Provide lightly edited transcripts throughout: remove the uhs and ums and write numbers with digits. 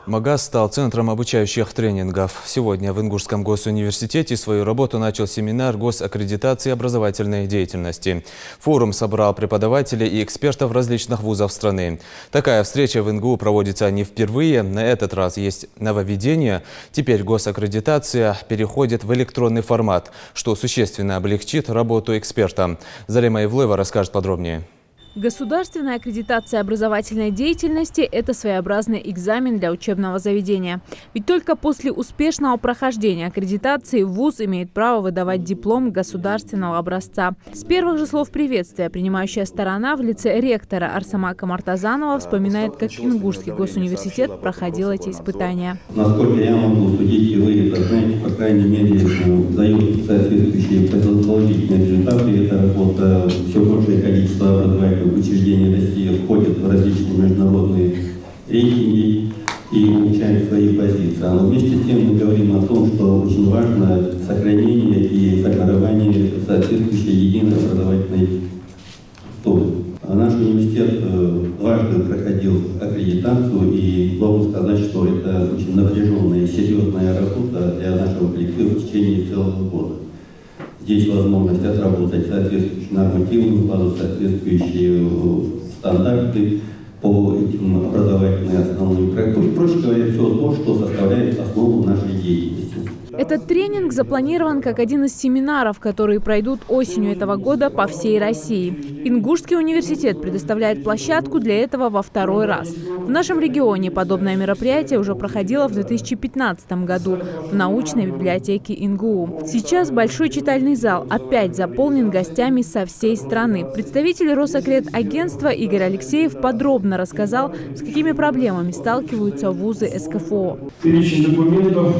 МАГАС стал центром обучающих тренингов. Сегодня в Ингушском госуниверситете свою работу начал семинар госаккредитации образовательной деятельности. Форум собрал преподавателей и экспертов различных вузов страны. Такая встреча в ИНГУ проводится не впервые. На этот раз есть нововведение. Теперь госаккредитация переходит в электронный формат, что существенно облегчит работу эксперта. Залима Ивлеева расскажет подробнее. Государственная аккредитация образовательной деятельности – это своеобразный экзамен для учебного заведения. Ведь только после успешного прохождения аккредитации вуз имеет право выдавать диплом государственного образца. С первых же слов приветствия принимающая сторона в лице ректора Арсамака Мартазанова вспоминает, как Ингушский госуниверситет проходил эти испытания. Насколько я могу судить, вы это знаете, по крайней мере, дают соответствующие положительные результаты. Это вот все большее количество образовательных учреждений России входят в различные международные рейтинги и улучшают свои позиции. Но вместе с тем мы говорим о том, что очень важно сохранение и формирование соответствующей единой образовательной структуры. Наш университет дважды проходил аккредитацию, и должен сказать, что это очень напряженная и серьезная работа для нашего коллектива в течение целого года. Здесь возможность отработать соответствующие нормативы, укладывать соответствующие стандарты по этим образовательным основным проектам. Проще говоря, все то, что составляет основу нашей деятельности. Этот тренинг запланирован как один из семинаров, которые пройдут осенью этого года по всей России. Ингушский университет предоставляет площадку для этого во второй раз. В нашем регионе подобное мероприятие уже проходило в 2015 году в научной библиотеке ИНГУ. Сейчас большой читальный зал опять заполнен гостями со всей страны. Представитель Росаккредагентства Игорь Алексеев подробно рассказал, с какими проблемами сталкиваются вузы СКФО. Перечень документов,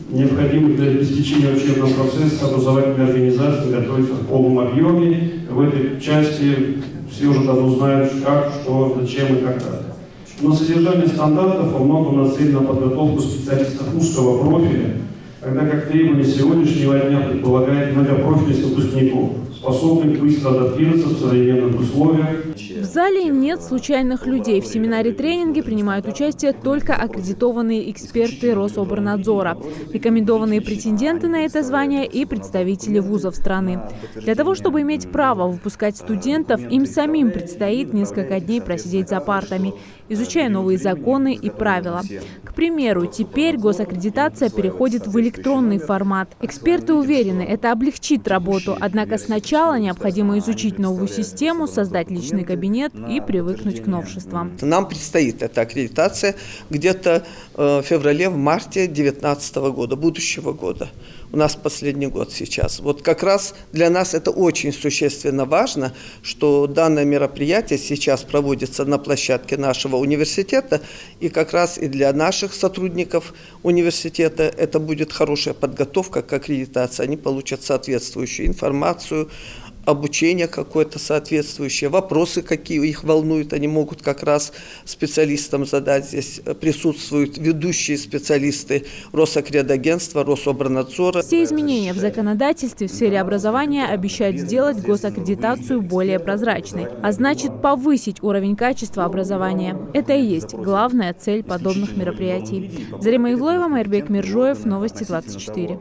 необходимых для обеспечения учебного процесса образовательной организации, готовится в полном объеме. В этой части все уже давно знают, как, что, зачем и когда. Но содержание стандартов во многом нацелено на подготовку специалистов узкого профиля, тогда как требования сегодняшнего дня предполагают многопрофильность выпускников, способных быстро адаптироваться в современных условиях. В зале нет случайных людей. В семинаре-тренинге принимают участие только аккредитованные эксперты Рособорнадзора, рекомендованные претенденты на это звание и представители вузов страны. Для того, чтобы иметь право выпускать студентов, им самим предстоит несколько дней просидеть за партами, изучая новые законы и правила. К примеру, теперь госаккредитация переходит в электронный формат. Эксперты уверены, это облегчит работу, однако сначала необходимо изучить новую систему, создать личный кабинет и привыкнуть к новшествам. Нам предстоит эта аккредитация где-то в феврале-марте 2019 года, будущего года. У нас последний год сейчас. Вот как раз для нас это очень существенно важно, что данное мероприятие сейчас проводится на площадке нашего университета, и как раз и для наших сотрудников университета это будет хорошая подготовка к аккредитации. Они получат соответствующую информацию, обучение какое-то соответствующее, вопросы, какие их волнуют, они могут как раз специалистам задать. Здесь присутствуют ведущие специалисты Росаккредагентства, Рособорнадзора. Все изменения в законодательстве в сфере образования обещают сделать госаккредитацию более прозрачной, а значит повысить уровень качества образования. Это и есть главная цель подобных мероприятий. Залима Ивлеева, Майрбек Миржоев, Новости 24.